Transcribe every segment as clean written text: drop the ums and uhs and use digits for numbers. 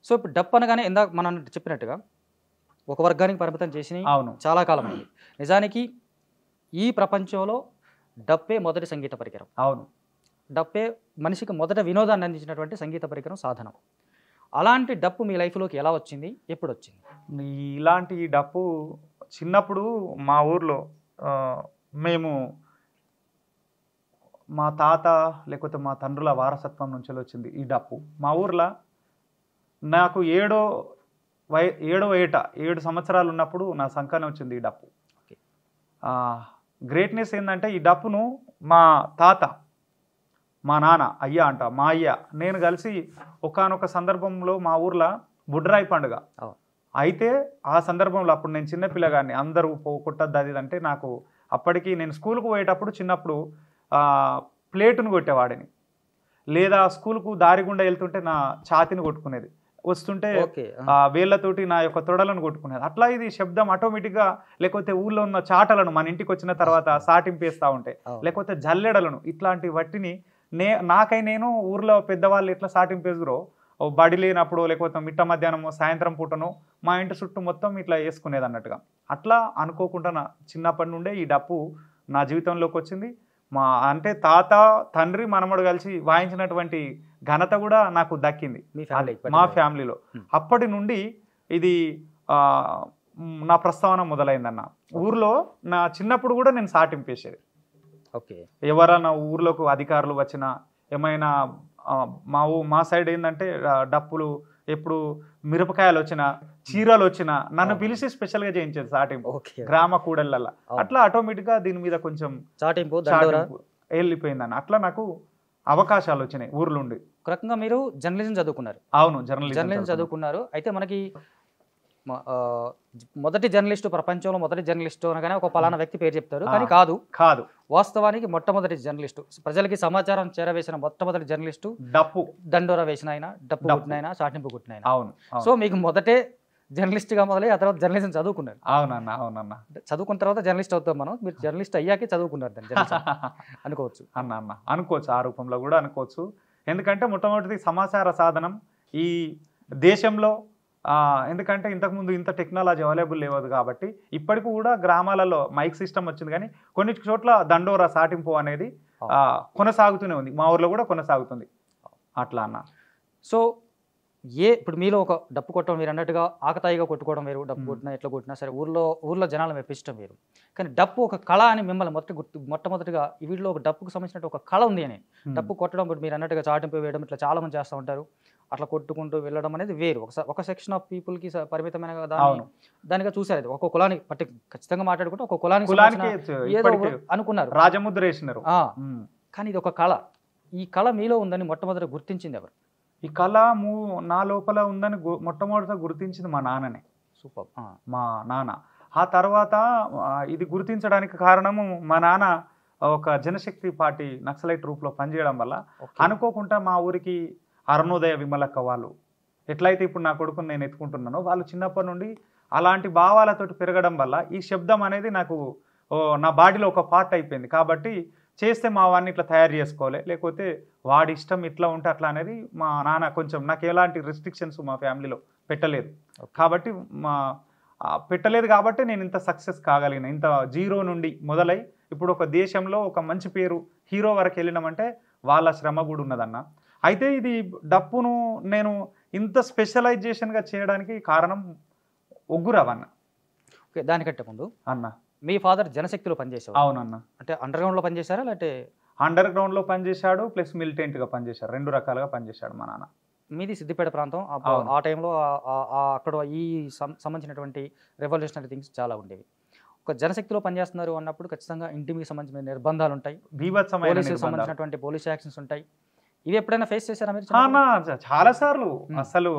So ఇప్పుడు డప్పు అనగానే ఇందాక మనం చెప్పినట్టుగా ఒక వర్గానికి పరిమితం చేసి అవును. చాలా కాలం అయింది. నిజానికి ఈ ప్రపంచంలో డప్పే మొదటి సంగీత పరికరం. అవును. డప్పే మనిషికి మొదట వినోదాన్ని అందించినటువంటి సంగీత పరికరం, సాధనం. అలాంటి డప్పు మీ లైఫ్‌లోకి ఎలా వచ్చింది? ఎప్పుడొచ్చింది? ఇలాంటి డప్పు చిన్నప్పుడు మా ఊర్లో మేము మా తాత లేకపోతే మా తండ్రుల వారసత్వం నుంచి వచ్చింది ఈ డప్పు. మా ఊర్లో నాకు ఏడో ఏట 7 సంవత్సరాలు ఉన్నప్పుడు నా సంకన వచ్చింది ఈ డప్పు. గ్రేట్నెస్ ఏంటంటే ఈ డప్పును మా తాత, మా నాన్న, అయ్య అంట, మా అయ్య, నేను కలిసి ఒకానొక సందర్భంలో మా ఊర్లో బుడ్రాయి పండుగ అయితే ఆ సందర్భంలో అప్పుడు నేను చిన్న పిల్లగాన్ని, అందరూ కొట్టద్దు అది అంటే నాకు అప్పటికి నేను స్కూల్కు పోయేటప్పుడు చిన్నప్పుడు ప్లేటును కొట్టేవాడిని, లేదా స్కూల్కు దారి గుండా వెళ్తుంటే నా ఛాతిని కొట్టుకునేది, వస్తుంటే వేళ్లతోటి నా యొక్క తొడలను కొట్టుకునేది. అట్లా ఇది శబ్దం ఆటోమేటిక్గా, లేకపోతే ఊళ్ళో ఉన్న చాటలను మన ఇంటికి వచ్చిన తర్వాత సాటింపేస్తూ ఉంటే, లేకపోతే జల్లెడలను, ఇట్లాంటి వాటిని నాకై నేను ఊర్లో పెద్దవాళ్ళు ఎట్లా సాటింపేసుకురో బడి లేనప్పుడు, లేకపోతే మిట్ట మధ్యాహ్నము సాయంత్రం పూటను మా ఇంటి చుట్టూ మొత్తం ఇట్లా వేసుకునేది అన్నట్టుగా. అట్లా అనుకోకుండా నా చిన్నప్పటి నుండే ఈ డప్పు నా జీవితంలోకి వచ్చింది. అంటే తాత, తండ్రి, మనమడు కలిసి వాయించినటువంటి ఘనత కూడా నాకు దక్కింది మా ఫ్యామిలీలో. అప్పటి నుండి ఇది నా ప్రస్తావన మొదలైందన్న. ఊర్లో నా చిన్నప్పుడు కూడా నేను సాటింపేసేది. ఎవరైనా ఊర్లోకి అధికారులు వచ్చినా, ఏమైనా మా సైడ్ ఏంటంటే డప్పులు, ఎప్పుడు మిరపకాయలు వచ్చినా, చీరలు వచ్చినా నన్ను పిలిచి స్పెషల్గా చేయించేది సాటింపు గ్రామ కూడళ్ళల్లో. అట్లా ఆటోమేటిక్గా దీని మీద కొంచెం చాటింపు వెళ్ళిపోయింది అన్న. అట్లా నాకు అవకాశాలు వచ్చినాయి ఊర్లుండి. ఒక రకంగా మీరు జర్నలిజం చదువుకున్నారు. అవును, జర్నలిజం చదువుకున్నారు. అయితే మనకి మొదటి జర్నలిస్టు, ప్రపంచంలో మొదటి జర్నలిస్టు అనగానే ఒక పలానా వ్యక్తి పేరు చెప్తారు, కానీ కాదు. వాస్తవానికి మొట్టమొదటి జర్నలిస్టు, ప్రజలకి సమాచారం చేరవేసిన మొట్టమొదటి జర్నలిస్టు డప్పు దండోరా వేసిన ఆయన, డప్పు కుట్టిన ఆయన, చాటింపు కుట్టిన ఆయన. అవును. సో మీకు మొదటే జర్నలిస్ట్గా మొదలై ఆ తర్వాత జర్నలిజం చదువుకున్నారు. అవునన్నా. చదువుకున్న తర్వాత జర్నలిస్ట్ అవుతాం మనం. మీరు జర్నలిస్ట్ అయ్యాకే చదువుకున్నారు దాన్ని అనుకోవచ్చు. అనుకోవచ్చు, ఆ రూపంలో కూడా అనుకోవచ్చు. ఎందుకంటే మొట్టమొదటి సమాచార సాధనం ఈ దేశంలో, ఎందుకంటే ఇంతకుముందు ఇంత టెక్నాలజీ అవైలబుల్ లేవదు కాబట్టి ఇప్పటికి కూడా గ్రామాలలో మైక్ సిస్టమ్ వచ్చింది, కానీ కొన్ని చోట్ల దండోరా సాటింపు అనేది కొనసాగుతూనే ఉంది. మా ఊర్లో కూడా కొనసాగుతుంది అట్లా అన్న. సో ఇప్పుడు మీలో ఒక డప్పు కొట్టడం మీరు అన్నట్టుగా ఆకతాయిగా కొట్టుకోవడం వేరు, డప్పు కొట్టినా ఎట్లా కొట్టినా సరే ఊర్లో జనాలు మెప్పించడం వేరు. కానీ డప్పు ఒక కళ అని మిమ్మల్ని మొట్టమొదటిగా వీటిలో ఒక డప్పుకు సంబంధించినట్టు ఒక కళ ఉంది అని. డప్పు కొట్టడం ఇప్పుడు మీరు అన్నట్టుగా చాటింపు వేయడం ఇట్లా చాలా మంది చేస్తూ ఉంటారు. అట్లా కొట్టుకుంటూ వెళ్ళడం అనేది వేరు. ఒక సెక్షన్ ఆఫ్ పీపుల్కి పరిమితమైన దానిగా చూసారు. అది ఒక కులానికి ఖచ్చితంగా మాట్లాడుకుంటే ఒక కులానికి ఏదో అనుకున్నారు, రాజముద్ర వేసినారు. కానీ ఇది ఒక కళ. ఈ కళ మీలో ఉందని మొట్టమొదటి గుర్తించింది ఎవరు? ఈ కళ నా లోపల ఉందని మొట్టమొదటిగా గుర్తించింది మా నాన్ననే. సూపర్. మా నాన్న. ఆ తర్వాత ఇది గుర్తించడానికి కారణము మా నాన్న ఒక జనశక్తి పార్టీ నక్సలైట్ రూప్లో పనిచేయడం వల్ల అనుకోకుండా మా ఊరికి అరుణోదయ విమలక్క వాళ్ళు ఎట్లయితే ఇప్పుడు నా కొడుకుని నేను ఎత్తుకుంటున్నానో, వాళ్ళు చిన్నప్పటి నుండి అలాంటి భావాలతోటి పెరగడం వల్ల ఈ శబ్దం అనేది నాకు నా బాడీలో ఒక పార్ట్ అయిపోయింది. కాబట్టి చేస్తే మా వాడిని ఇట్లా తయారు చేసుకోవాలి, లేకపోతే వాడి ఇష్టం ఇట్లా ఉంటే అట్లా అనేది మా నాన్న కొంచెం నాకు ఎలాంటి రెస్ట్రిక్షన్స్ మా ఫ్యామిలీలో పెట్టలేదు. కాబట్టి కాబట్టి నేను ఇంత సక్సెస్ కాగలిగిన, ఇంత జీరో నుండి మొదలై ఇప్పుడు ఒక దేశంలో ఒక మంచి పేరు హీరో వరకు వెళ్ళినామంటే వాళ్ళ శ్రమ కూడా ఉన్నదన్న. అయితే ఇది డప్పును నేను ఇంత స్పెషలైజేషన్గా చేయడానికి కారణం ఒగ్గురవన్న. ఓకే, దానికంటే ముందు అన్న, మీ ఫాదర్ జనశక్తిలో పనిచేశారు? అవునన్న. అంటే అండర్ గ్రౌండ్లో పనిచేశారా, లేకపోతే? అండర్ గ్రౌండ్లో పనిచేశాడు, ప్లస్ మిలిటెంట్గా పనిచేశాడు. 2 రకాలుగా పనిచేశాడు మా నాన్న. మీది సిద్దిపేట ప్రాంతం. ఆ టైంలో అక్కడ ఈ సంబంధించినటువంటి రెవల్యూషనరీ థింగ్స్ చాలా ఉండేవి. ఒక జనశక్తిలో పనిచేస్తున్నారు అన్నప్పుడు ఖచ్చితంగా ఇంటికి సంబంధించిన నిర్బంధాలు ఉంటాయి, పోలీసులకు సంబంధించినటువంటి పోలీస్ యాక్షన్స్ ఉంటాయి. ఇవి ఎప్పుడైనా ఫేస్ చేశారా మీరు? చాలా సార్లు. అసలు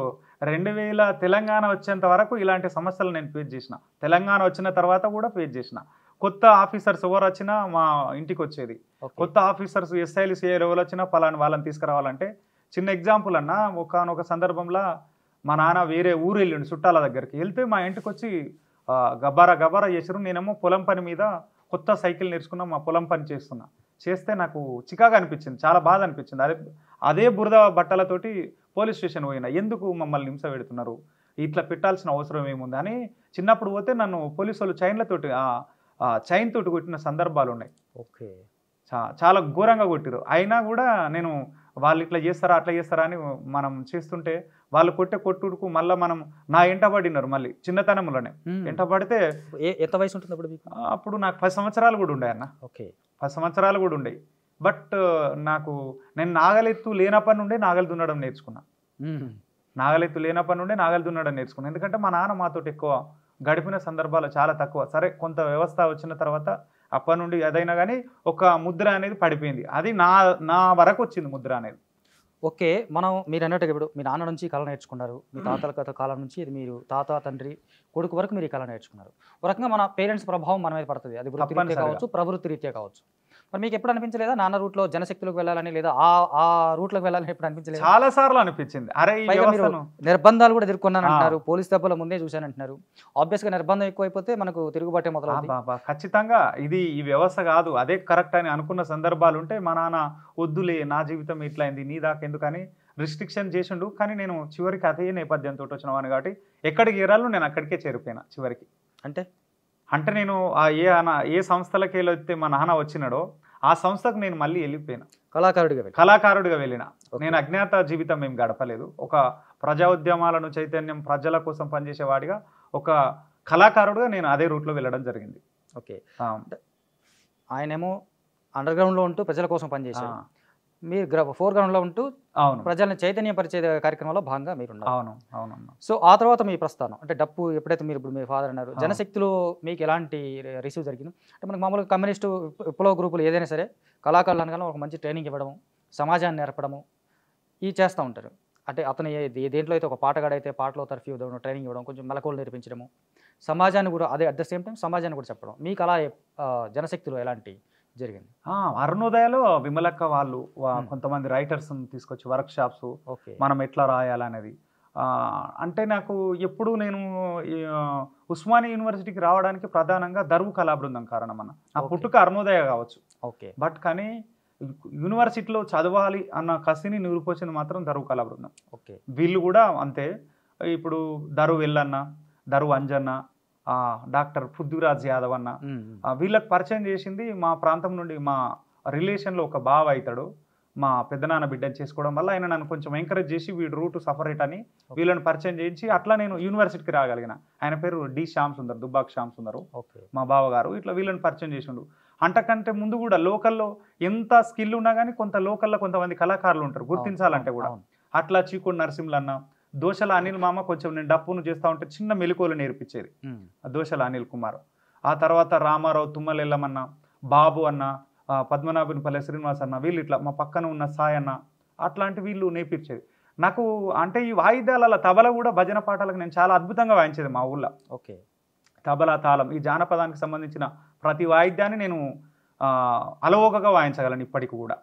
2000 తెలంగాణ వచ్చేంత వరకు ఇలాంటి సమస్యలు నేను ఫేస్ చేసిన. తెలంగాణ వచ్చిన తర్వాత కూడా ఫేస్ చేసిన. కొత్త ఆఫీసర్స్ ఎవరు వచ్చినా మా ఇంటికి వచ్చేది. కొత్త ఆఫీసర్స్ ఎస్ఐలు సిఐలు ఎవరు వచ్చినా వాళ్ళని తీసుకురావాలంటే, చిన్న ఎగ్జాంపుల్ అన్న, ఒకనొక సందర్భంలో మా నాన్న వేరే ఊరు వెళ్ళిండు చుట్టాల దగ్గరికి. వెళ్తే మా ఇంటికి వచ్చి గబారా చేసారు. నేనేమో పొలం పని మీద కొత్త సైకిల్ నేర్చుకున్నా, మా పొలం పని చేస్తున్నా. చేస్తే నాకు చికాగా అనిపించింది, చాలా బాధ అనిపించింది. అదే బురద బట్టలతోటి పోలీస్ స్టేషన్ పోయినా, ఎందుకు మమ్మల్ని హింస పెడుతున్నారు, ఇట్లా పెట్టాల్సిన అవసరం ఏముంది అని. చిన్నప్పుడు పోతే నన్ను పోలీసు వాళ్ళు చైన్ తోటి కొట్టిన సందర్భాలు ఉన్నాయి. ఓకే. చాలా ఘోరంగా కొట్టిరు. అయినా కూడా నేను వాళ్ళు ఇట్లా చేస్తారా అట్లా చేస్తారా అని మనం చేస్తుంటే వాళ్ళు కొట్టే కొట్టుడుకు మళ్ళీ మనం నా ఎంటబడినారు. మళ్ళీ చిన్నతనంలోనే ఎంటబడితే ఎంత వయసు ఉంటుంది అప్పుడు మీకు? అప్పుడు నాకు 10 సంవత్సరాలు కూడా ఉండే అన్న. ఓకే. 10 సంవత్సరాలు కూడా ఉండే. బట్ నేను నాగలెత్తు లేనప్పటి నుండే నాగలు దున్నడం నేర్చుకున్నా. నాగలెత్తు లేనప్పటి నుండే నాగలు దున్నడం నేర్చుకున్నా. ఎందుకంటే మా నాన్న మాతో ఎక్కువ గడిపిన సందర్భాలు చాలా తక్కువ. సరే కొంత వ్యవస్థ వచ్చిన తర్వాత అప్పటి నుండి ఏదైనా కానీ ఒక ముద్ర అనేది పడిపోయింది. అది నా వరకు వచ్చింది ముద్ర అనేది. ఓకే. మీరు అన్నట్టుగా ఇప్పుడు మీ నాన్న నుంచి కళ నేర్చుకున్నారు, మీ తాతల కాలం నుంచి ఇది మీరు తాత తండ్రి కొడుకు వరకు మీరు ఈ కళ నేర్చుకున్నారు. ఒక రకంగా మన పేరెంట్స్ ప్రభావం మన మీద పడుతుంది, అది వృత్తిరీత్యా కావచ్చు ప్రవృత్తి రీత్యా కావచ్చు. మరి మీకు ఎప్పుడు అనిపించలేదా నాన్న రూట్లో జనశక్తిలోకి వెళ్ళాలని, లేదా ఆ రూట్లోకి వెళ్ళాలని ఎప్పుడు అనిపించలేదు? చాలా సార్లు అనిపించింది. అరే నిర్బంధాలు కూడా ఎదుర్కొన్నాను అంటున్నారు, పోలీస్ దెబ్బల ముందే చూశానంటున్నారు. ఆబ్వియస్ గా నిర్బంధం ఎక్కువైపోతే మనకు తిరుగుబాటే మొదలవుతుంది. ఖచ్చితంగా ఈ వ్యవస్థ కాదు అదే కరెక్ట్ అని అనుకున్న సందర్భాలు ఉంటే మా నాన్న వద్దులే నా జీవితం ఇట్లా అయింది నీ దాకా ఎందుకని రిస్ట్రిక్షన్ చేసిండు. కానీ నేను చివరికి అదే నేపథ్యంతో వచ్చినవాను కాబట్టి ఎక్కడికి ఏరాలో నేను అక్కడికే చేరిపోయినా చివరికి. అంటే నేను ఏ సంస్థలకి వెళ్ళితే మా నాన్న వచ్చినాడో ఆ సంస్థకు నేను మళ్ళీ వెళ్ళిపోయినా, కళాకారుడిగా వెళ్ళిన. నేను అజ్ఞాత జీవితం ఏం గడపలేదు. ఒక ప్రజా ఉద్యమాలను చైతన్యం ప్రజల కోసం పనిచేసేవాడిగా ఒక కళాకారుడిగా నేను అదే రూట్లో వెళ్ళడం జరిగింది. ఓకే. ఆయనేమో అండర్ గ్రౌండ్లో ఉంటూ ప్రజల కోసం పనిచేశారు, మీరు ఫోర్ గ్రౌండ్లో ఉంటూ ప్రజల్ని చైతన్యపరిచే కార్యక్రమంలో భాగంగా మీరు ఉన్నారు. అవును. సో ఆ తర్వాత మీ ప్రస్థానం అంటే డప్పు ఎప్పుడైతే మీరు ఇప్పుడు మీ ఫాదర్ అన్నారు, జనశక్తిలో మీకు ఎలాంటి రిసీవ్ జరిగింది? అంటే మనకు మామూలుగా కమ్యూనిస్టు విప్లవ గ్రూపులు ఏదైనా సరే కళాకారులు అనగానే ఒక మంచి ట్రైనింగ్ ఇవ్వడము, సమాజాన్ని నేర్పడము ఇవి చేస్తూ ఉంటారు. అంటే అతను దేంట్లో అయితే ఒక పాటగాడైతే పాటలో తర్ఫీ ఇవ్వడం, ట్రైనింగ్ ఇవ్వడం, కొంచెం మెలకువలు నేర్పించడము, సమాజాన్ని కూడా అట్ ద సేమ్ టైం సమాజాన్ని కూడా చెప్పడం, మీకు అలా జనశక్తిలో ఎలాంటి జరిగింది? అరుణోదయలో విమలక్క వాళ్ళు కొంతమంది రైటర్స్ తీసుకొచ్చి వర్క్ షాప్స్ మనం ఎట్లా రాయాలనేది. అంటే నాకు ఎప్పుడు నేను ఉస్మానియా యూనివర్సిటీకి రావడానికి ప్రధానంగా దర్వు కళా బృందం కారణం అన్న. నా పుట్టుక అరుణోదయ కావచ్చు, బట్ కానీ యూనివర్సిటీలో చదవాలి అన్న కసిని నిరూపించింది మాత్రం దర్వు కళా బృందం. వీళ్ళు కూడా అంతే. ఇప్పుడు దరువు ఎల్లన్న, దరువు అంజన్న, డాక్టర్ పృథ్వీరాజ్ యాదవ్ అన్న, వీళ్ళకి పరిచయం చేసింది మా ప్రాంతం నుండి మా రిలేషన్లో ఒక బావ అవుతాడు. మా పెద్దనాన్న బిడ్డని చేసుకోవడం వల్ల ఆయన నన్ను కొంచెం ఎంకరేజ్ చేసి వీడు రూట్ సపరేట్ అని వీళ్ళని పరిచయం చేయించి అట్లా నేను యూనివర్సిటీకి రాగలిగిన. ఆయన పేరు డి శ్యామ్ సుందర్, దుబ్బాక్ శ్యామ్ సుందరు మా బావగారు. ఇట్లా వీళ్ళని పరిచయం చేసిండు. అంతకంటే ముందు కూడా లోకల్లో ఎంత స్కిల్ ఉన్నా కానీ కొంత లోకల్లో కొంతమంది కళాకారులు ఉంటారు గుర్తించాలంటే కూడా. అట్లా చీకోడు నరసింహులన్న, దోశల అనిల్ మామ కొంచెం నేను డప్పును చేస్తూ ఉంటే చిన్న మెలకువలు నేర్పించేది దోశల అనిల్ కుమార్. ఆ తర్వాత రామారావు, తుమ్మలెల్లమన్న, బాబు అన్న, పద్మనాభునిపల్లె శ్రీనివాస్ అన్న, వీళ్ళు ఇట్లా మా పక్కన ఉన్న సాయి అన్న, అట్లాంటి వీళ్ళు నేర్పించేది నాకు. అంటే ఈ వాయిద్యాల తబల కూడా భజన పాటలకు నేను చాలా అద్భుతంగా వాయించేది మా ఊళ్ళో. తబలా, తాళం, ఈ జానపదానికి సంబంధించిన ప్రతి వాయిద్యాన్ని నేను అలవోకగా వాయించగలను ఇప్పటికి కూడా.